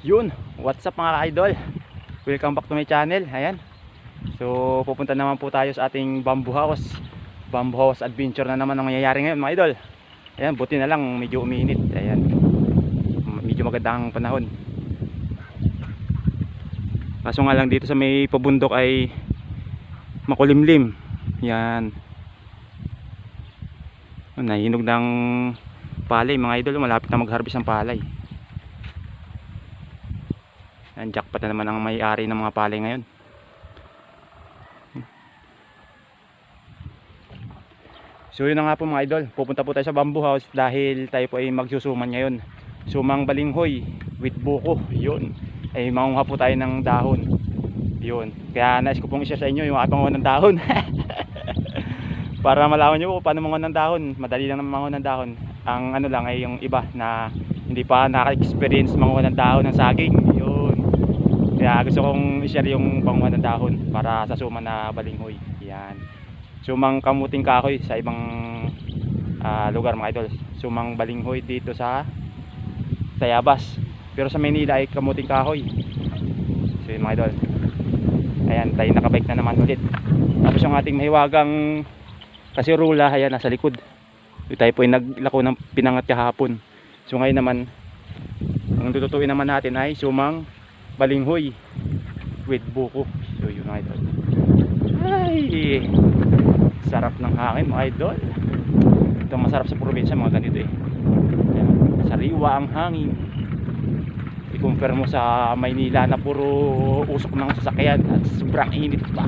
Yun, what's up mga ka-idol? Welcome back to my channel. Ayan. So, pupunta naman po tayo sa ating bamboo house. Bamboo house adventure na naman ang mangyayari ngayon mga idol. Ayan, buti na lang medyo umiinit. Ayan. Medyo magandang panahon. Kaso nga lang dito sa may pabundok ay makulimlim. Yan. Nahinog ng palay mga idol. Malapit na mag-harvest ng palay. Yan, jackpot na naman ang may-ari ng mga palay ngayon. So yun na nga po mga idol, pupunta po tayo sa bamboo house dahil tayo po ay magsusuman ngayon. Sumang balinghoy with buko. Yun, ay mangunguha po tayo ng dahon. Yun, kaya nais ko pong i-share sa inyo yung aking manguha ng dahon. Para malaman nyo po paano manguha ng dahon. Madali lang naman manguha ng dahon. Ang ano lang ay yung iba na hindi pa naka-experience manguha ng dahon ng saging. Yun, kaya gusto kong i-share yung panguha ng dahon para sa suman na balinghoy. Yan, sumang kamuting kahoy sa ibang lugar mga idol. Sumang balinghoy dito sa Tayabas, pero sa Maynila ay kamuting kahoy. So yun mga idol. Ayan, tayo nakabike na naman ulit. Tapos yung ating mahiwagang kasirula, ayan, nasa likod. So, tayo po ay naglako ng pinangat kahapon. So ngayon naman, ang tututuin naman natin ay sumang balinghoy with buko. So yun mga idol. Ay, sarap ng hangin mga idol. Ito masarap sa probinsya mga ganito eh. Ayan, sariwa ang hangin. I-compare mo sa Maynila na puro usok ng sasakyan at sobrang init pa.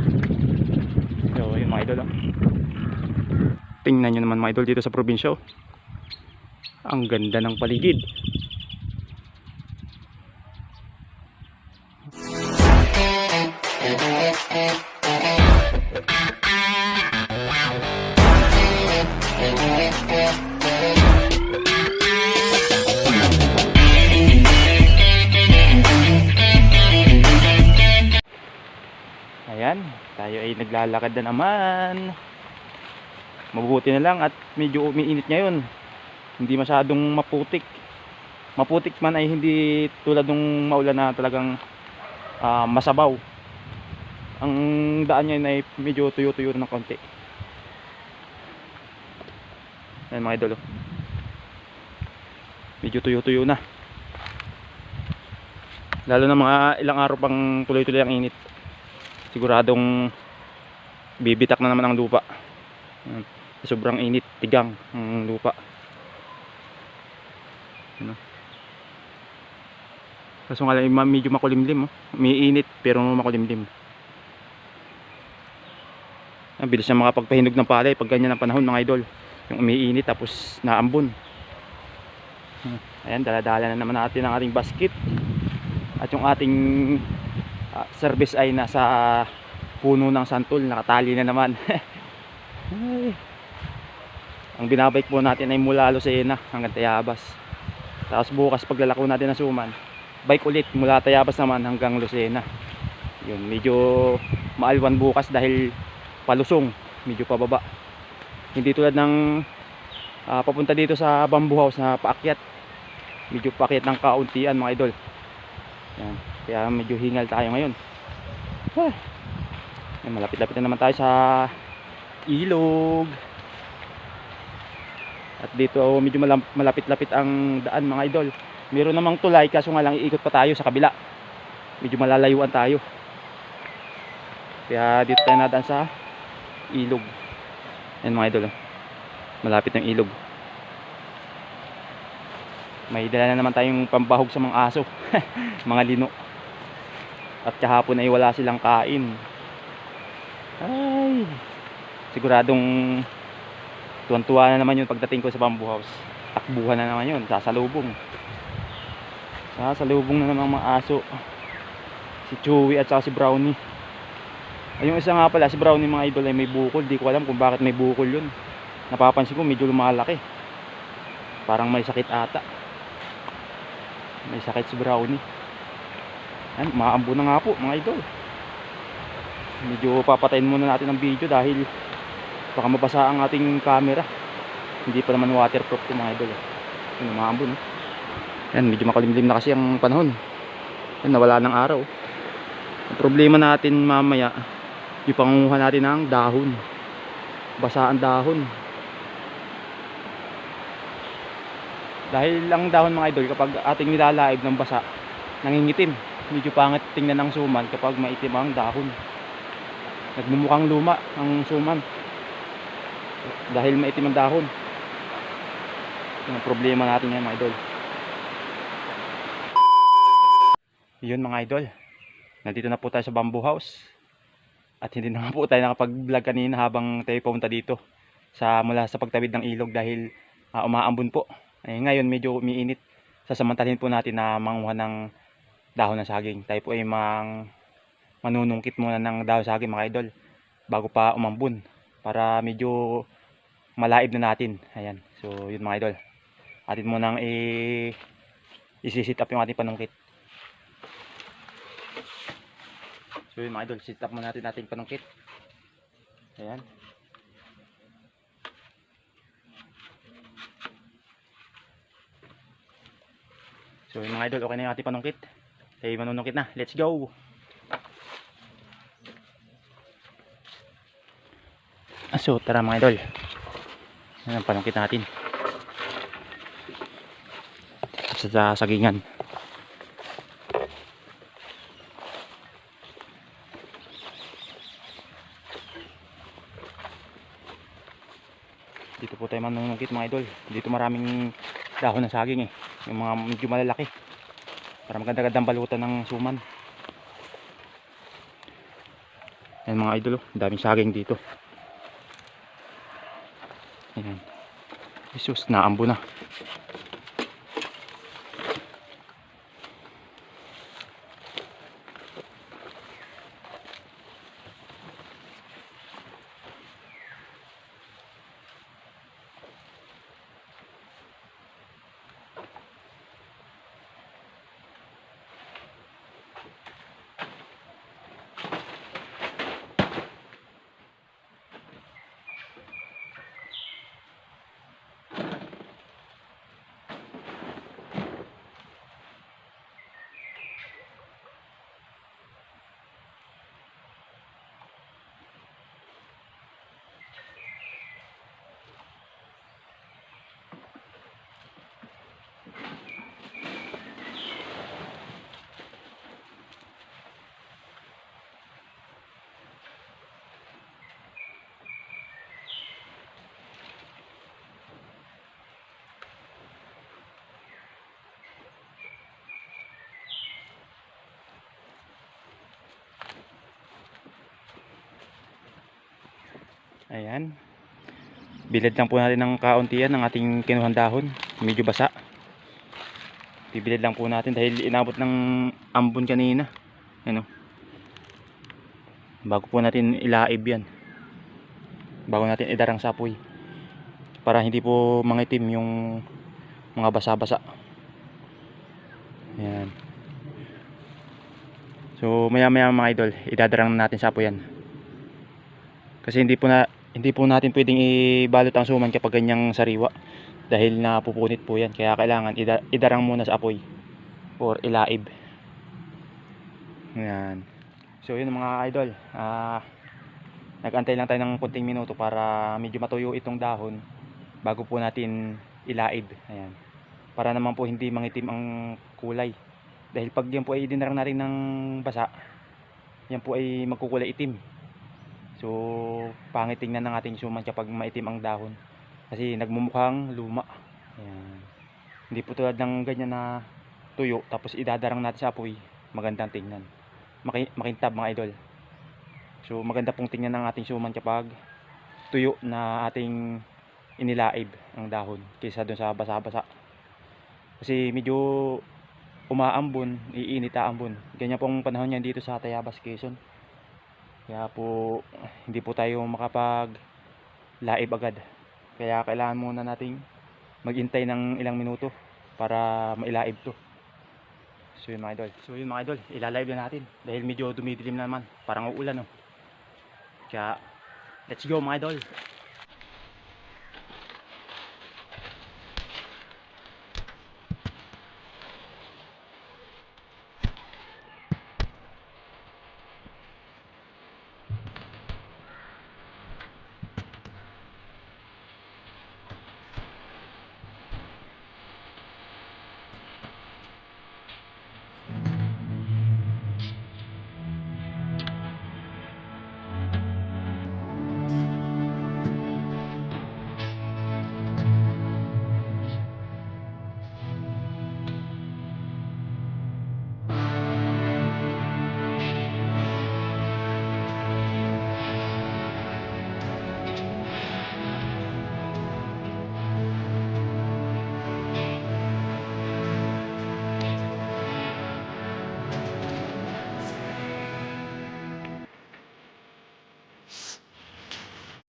So yun mga idol. Tingnan nyo naman mga idol dito sa probinsya. Ang ganda ng paligid. Ayan, tayo ay naglalakad na naman. Mabuti na lang at medyo umiinit ngayon. Hindi masyadong maputik. Maputik man ay hindi tulad nung maulan na talagang masabaw. Ang daan niya ay medyo tuyo-tuyo ng konti. Ayan mga idol, medyo tuyo-tuyo na. Lalo na mga ilang araw pang tuloy-tuloy ang init, siguradong bibitak na naman ang lupa. Sobrang init, tigang ang lupa. Kaso nga lang medyo makulimlim. May init pero makulimlim. Ang bilis na makapagpahinog ng palay pag ganyan ang panahon mga idol. Yung umiinit tapos naambon. Ayan, daladala na naman natin ang ating basket. At yung ating service ay nasa puno ng santol, nakatali na naman. Ang binabike po natin ay mula Lucena hanggang Tayabas. Tapos bukas paglalako natin ng suman, bike ulit mula Tayabas naman hanggang Lucena. Yun, medyo maalwan bukas dahil palusong, medyo pababa. Hindi tulad ng papunta dito sa bamboo house na paakyat. Medyo paakyat ng kauntian mga idol. Yan, kaya medyo hingal tayo ngayon. Malapit-lapit na naman tayo sa ilog. At dito medyo malapit-lapit ang daan mga idol. Meron namang tulay kaso nga lang iikot pa tayo sa kabila. Medyo malalayuan tayo. Kaya dito tayo nadaan sa ilog. Ayan mga idol, malapit ng ilog. May dala na naman tayong pambahog sa mga aso. Mga lino. At kahapon ay wala silang kain. Ay, siguradong tuwan-tuwa na naman yun pagdating ko sa bamboo house. Takbuhan na naman yun, sasalubong. Sasalubong na naman mga aso. Si Chewy at saka si Brownie. Ay, yung isa nga pala, si Brownie mga idol ay may bukol. Di ko alam kung bakit may bukol yun. Napapansin ko medyo lumalaki. Parang may sakit ata. May sakit si Brownie. Ayan, maambo na nga po mga idol. Medyo papatayin muna natin ang video dahil baka mabasa ang ating camera. Hindi pa naman waterproof ito mga idol. Yun, maambon. Yan, medyo makulimlim na kasi ang panahon. Yan, nawala ng araw. Ang problema natin mamaya, yung pangunguha natin ng dahon. Basa ang dahon. Dahil ang dahon mga idol, kapag ating nilalaib ng basa, nangingitim. Medyo pangit tingnan ng suman kapag maitim ang dahon. Nagmumukhang luma ang suman dahil maitim ang dahon. Yung problema natin yan mga idol. Yun mga idol, nandito na po tayo sa bamboo house. At hindi naman po tayo nakapag-vlog kanina habang tayo pumunta dito mula sa pagtawid ng ilog dahil umaambon po. Ngayon medyo umiinit. Sasamantalhin po natin na manguha ng dahon ng saging. Tayo po ay manunungkit muna ng dahon saging mga idol bago pa umambon para medyo malaib na natin. Ayan. So yun mga idol, atin mo nang isi-sit up yung ating panungkit. So yun mga idol, sit up muna natin ating panungkit. Ayan. So yun mga idol, okay na yung ating panungkit. Ay manunungkit na, let's go. So tara mga idol, yan ang panungkit natin sa sagingan. Dito po tayo manunungkit mga idol. Dito maraming dahon ng saging yung mga medyo malalaki para maganda-gandang balutan ng suman. Yan mga idol, daming saging dito. Ayan. Jesus, naambo na. Ayan. Bilad lang po natin ng kauntian ng ating kinuhang dahon. Medyo basa. Bibilad lang po natin dahil inabot ng ambon kanina. Ano? Bago po natin ilaib yan. Bago natin idarang sa apoy. Para hindi po mangitim yung mga basa-basa. Ayan. So maya-maya mga idol, idadarang natin sa apoy yan. Kasi hindi po natin pwedeng ibalot ang suman kapag ganyang sariwa dahil napupunit po yan. Kaya kailangan idarang muna sa apoy or ilaib. Ayan. So yun mga idol, nag-antay lang tayo ng kunting minuto para medyo matuyo itong dahon bago po natin ilaib. Ayan. Para naman po hindi mangitim ang kulay. Dahil pag yan po ay dinarang natin ng basa, yan po ay magkukulay itim. So pangit tingnan ng ating suman kapag maitim ang dahon kasi nagmumukhang luma. Ayan. Hindi po tulad ng ganyan na tuyo tapos idadarang natin sa apoy, magandang tingnan, makintab mga idol. So maganda pong tingnan ng ating suman kapag tuyo na ating inilaib ang dahon kaysa dun sa basa-basa. Kasi medyo umaambon, iinit aambon. Ganyan pong panahon niyan dito sa Tayabas, Quezon. Kaya po hindi po tayo makapag laib agad. Kaya kailangan muna nating maghintay ng ilang minuto para mailaib to. So yun mga idol, ilalive na natin dahil medyo dumidilim na naman, parang uulan Kaya let's go mga idol.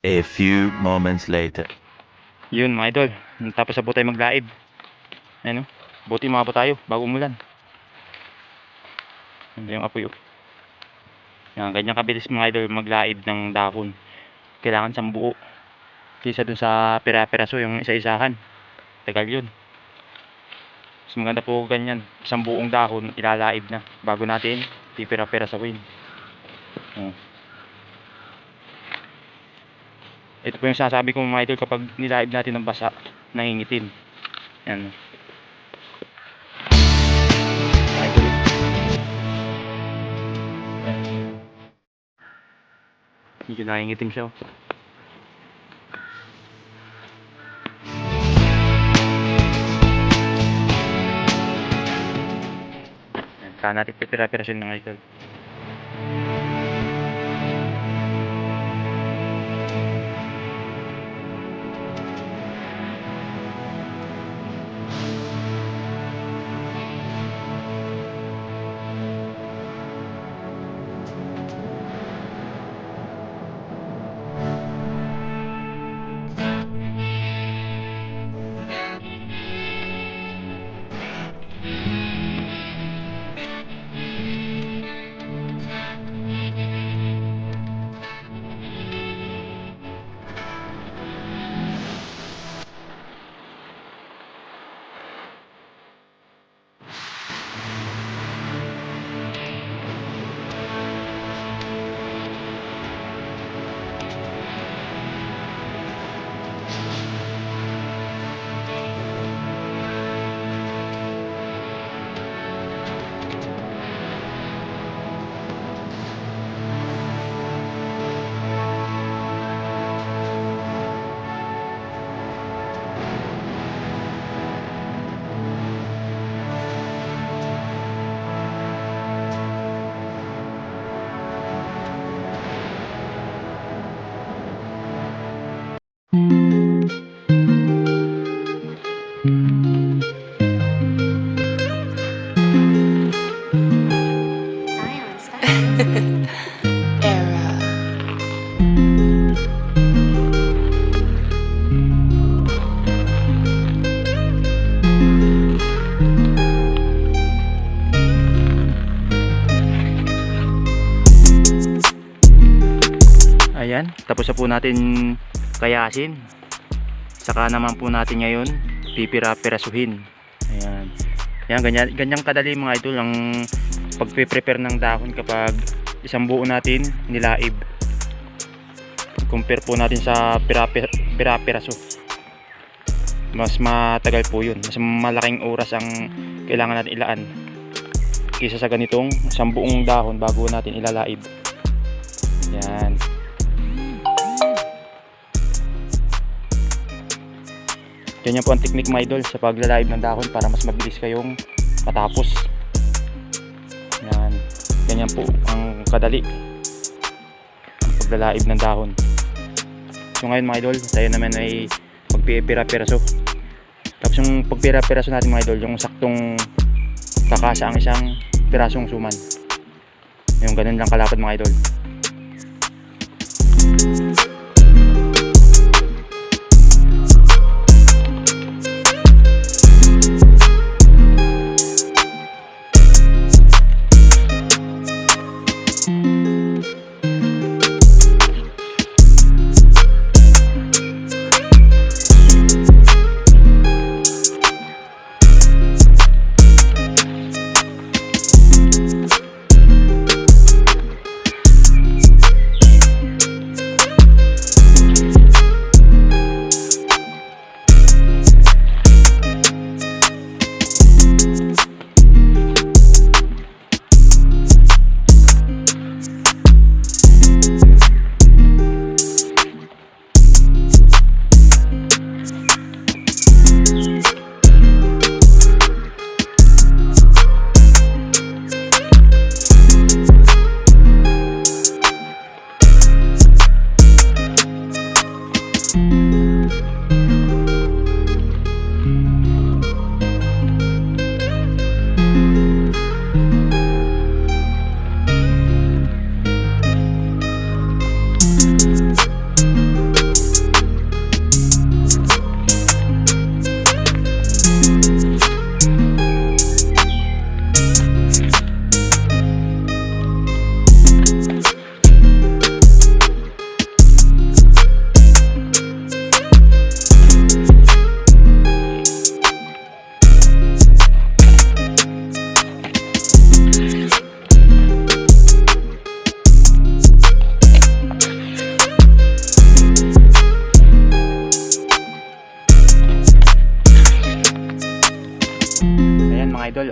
A few moments later. Yun mga idol, tapos na po tayo maglaib. Ano? Buti umabot tayo bago umulan. Ano yung apoy? Yan, ganyan kabilis mga idol maglaib ng dahon. Kailangan isang buo. Kaysa dun sa pira-piraso yung isa-isahan. Tagal yun. Mas maganda po ganyan. Isang buong dahon ilalaib na bago natin pipira-pirasoin. Ito po yung sasabi ko mga idol kapag nilaib natin ng basa, nangingitim. Yan. Idol. Yan. Medyo nangingitim siya. Yan. Saan natin pipira-pirasin ng idol. Ayan, tapos na po natin kayasin. Saka naman po natin ngayon pipira-pirasuhin. Ayan. Ayan, ganyan kadali mga idol ang pagpe-prepare ng dahon kapag isang buo natin nilaib. Compare po natin sa pira-piraso. Mas matagal po yun. Mas malaking oras ang kailangan natin ilaan kaysa sa ganitong isang buong dahon bago natin ilalaib. Ayan. Ganyan po ang technique mga idol sa paglalaib ng dahon para mas mabilis kayong matapos. Yan. Ganyan po ang kadali ang paglalaib ng dahon. So ngayon mga idol, tayo naman ay magpipira-piraso. Tapos yung pagpira-piraso natin mga idol, yung saktong kakasa ang isang pirasong suman. Yung ganun lang kalapad mga idol.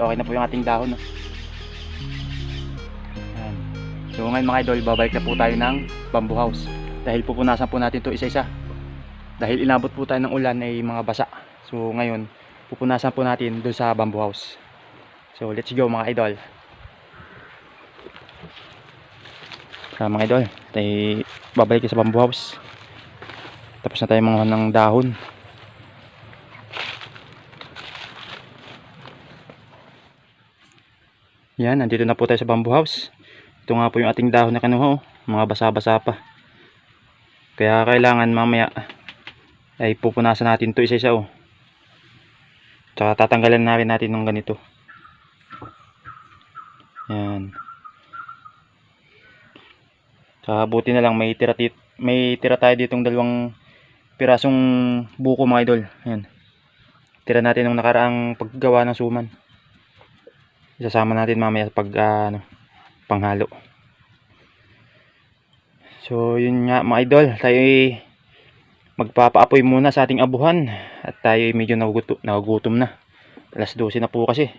okay na po yung ating dahon, no? Ayan. So ngayon mga idol, babalik na po tayo ng bamboo house. Dahil pupunasan po natin to isa-isa. Dahil inabot po tayo ng ulan ay mga basa. So ngayon, pupunasan po natin doon sa bamboo house. So let's go mga idol. Mga idol, tayo babalik sa bamboo house. Tapos na tayo mga ng dahon. Yan, nandito na po tayo sa bamboo house. Ito nga po yung ating dahon na kinuha, mga basa-basa pa. Kaya kailangan mamaya ay pupunasan natin to isa-isa, oh. Tsaka tatanggalan na rin natin ng ganito. Yan. Tsaka buti na lang may tira tayo ditong dalawang pirasong buko mga idol. Yan. Tira natin nung nakaraang paggawa ng suman. Isasama natin mamaya pag panghalo. So yun nga mga idol, tayo magpapaapoy muna sa ating abuhan at tayo medyo nagugutom na. Alas 12 na po kasi.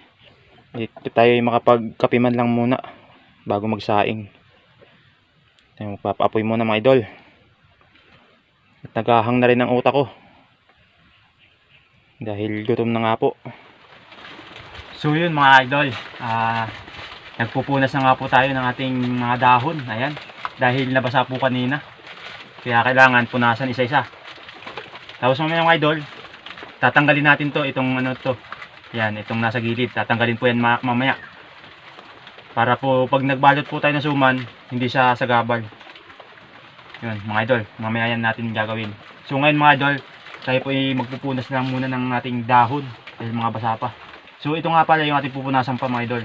Dito tayo makapagkapiman lang muna bago magsaing. Tayo magpapaapoy muna mga idol. At naghahang na rin ang utak ko dahil gutom na nga po. So yun mga idol, nagpupunas na nga po tayo ng ating mga dahon. Ayan, dahil nabasa po kanina, kaya kailangan punasan isa-isa. Tapos mamaya mga idol, tatanggalin natin to, itong ano to. Yan, itong nasa gilid, tatanggalin po yan mamaya. Para po pag nagbalot po tayo ng suman, hindi siya sagabal. Yun mga idol, mamaya yan natin gagawin. So ngayon mga idol, tayo po ay magpupunas lang muna ng ating dahon dahil mga basa pa. So ito nga pala yung ating pupunasan pa mga idol.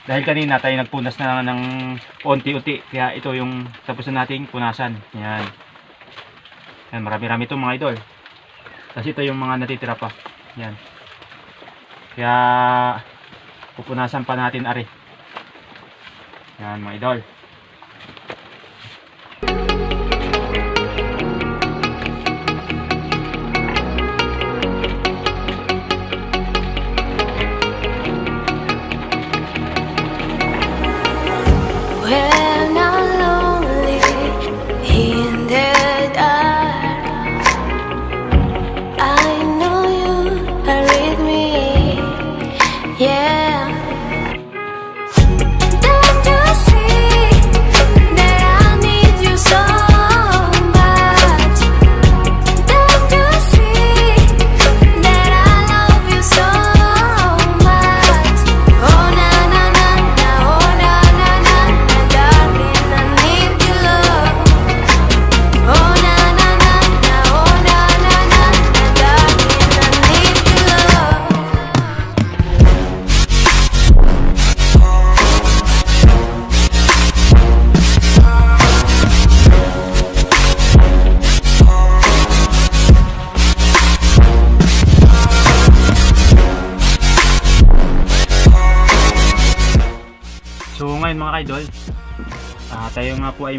Dahil kanina tayo nagpunas na ng unti-unti, kaya ito yung tapos na nating punasan. Yan. Yan, marami-rami ito mga idol. Kasi ito yung mga natitira pa. Yan. Kaya pupunasan pa natin ari. Yan mga idol. When I'm lonely in the dark, I know you are with me, yeah. Don't you see that I need you so much? Don't you see that I love you so much? Oh na na na na, oh na na na na, darling, I need your love. Oh na na na na, oh na na na na, darling, I need your love. So ngayon mga idol, tayo nga po ay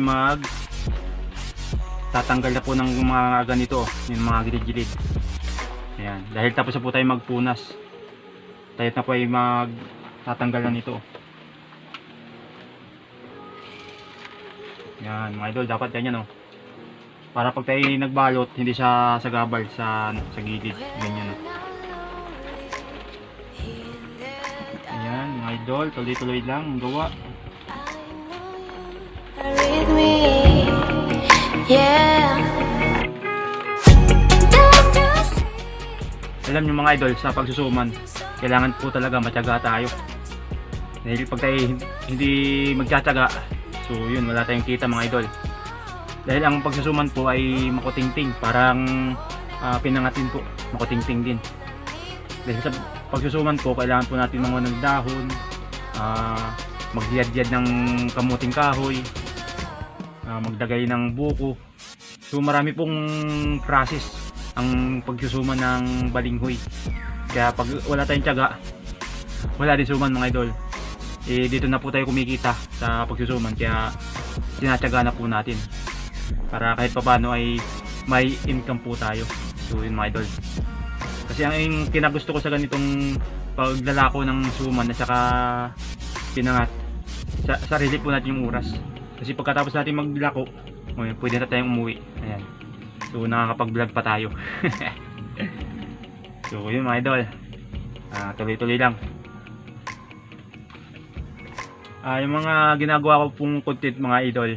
tatanggal na po ng mga ganito, yung mga gilid-gilid. Ayan, dahil tapos na po tayo magpunas, tayo na po ay tatanggal na nito. Yan mga idol, dapat ganyan, oh. Para pag tayo nagbalot, hindi siya sagabal sa gilid, ganyan, oh. Ayan mga idol, tuloy-tuloy lang ang gawa. With me, yeah. Don't you see? Alam nyo mga idol, sa pagsusuman, kailangan po talaga matyaga tayo. Dahil pag tayo hindi magtsatsaga, so yun, wala tayong kita mga idol. Dahil ang pagsusuman po ay makutingting, parang pinangatin po, makutingting din. Dahil sa pagsusuman po, kailangan po natin mga ng dahon, magliyad-yad ng kamuting kahoy, magdagay ng buko. So marami pong process ang pagsusuman ng balinghoy. Kaya pag wala tayong tiyaga, wala din suman mga idol. Dito na po tayo kumikita sa pagsusuman, kaya sinatyaga na po natin para kahit papaano ay may income po tayo. So yun mga idol. Kasi ang kinagusto ko sa ganitong paglalako ng suman at saka pinangat, sarili po natin yung oras. Kasi pagkatapos natin maglako, pwede na tayong umuwi. Ayan. So nakakapag-vlog pa tayo. So yun mga idol, tuloy-tuloy lang. Yung mga ginagawa ko pong content mga idol,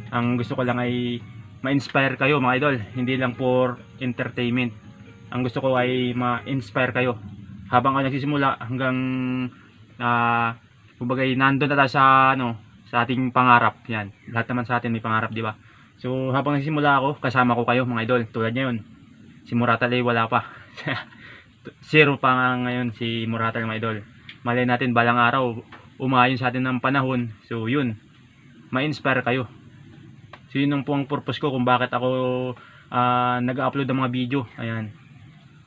ang gusto ko lang ay ma-inspire kayo mga idol, hindi lang for entertainment. Ang gusto ko ay ma-inspire kayo habang ako nagsisimula hanggang kumbaga nandun na tayo sa sa ating pangarap. Yan, lahat naman sa atin may pangarap, di ba? So habang nagsisimula ako, kasama ko kayo mga idol. Tulad ngayon, si Muratal wala pa. Zero pa nga ngayon si Muratal mga idol. Malay natin balang araw umayon sa atin ng panahon. So yun, ma-inspire kayo. So yun po ang purpose ko kung bakit ako nag-upload ng mga video. Ayan,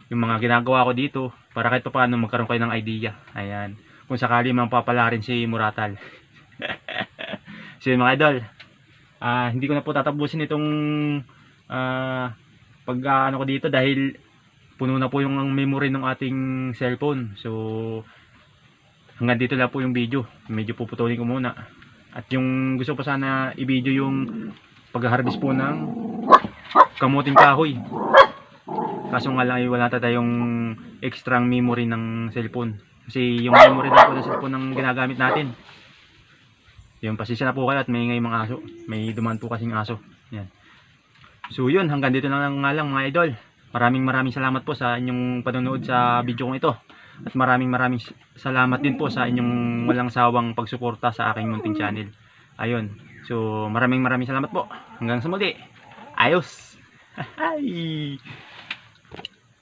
yung mga ginagawa ko dito para kahit paano magkaroon kayo ng idea. Ayan, kung sakali mang papala rin si Muratal. So yun mga idol, hindi ko na po tatapusin itong pag ano ko dito dahil puno na po yung memory ng ating cellphone. So hanggang dito lang po yung video. Medyo puputulin ko muna. At yung gusto pa sana i-video yung pag-harvest po ng kamuting kahoy. Kaso nga lang wala tayong extra memory ng cellphone. Kasi yung memory na po ng cellphone ang ginagamit natin. Yung pasensya na po kayo at may ingay mga aso. May dumaan po kasing aso. Yan. So yun, hanggang dito lang nga lang mga idol. Maraming salamat po sa inyong panonood sa video kong ito. At maraming salamat din po sa inyong walang sawang pagsuporta sa aking munting channel. Ayun. So maraming salamat po. Hanggang sa muli. Ayos. Hi.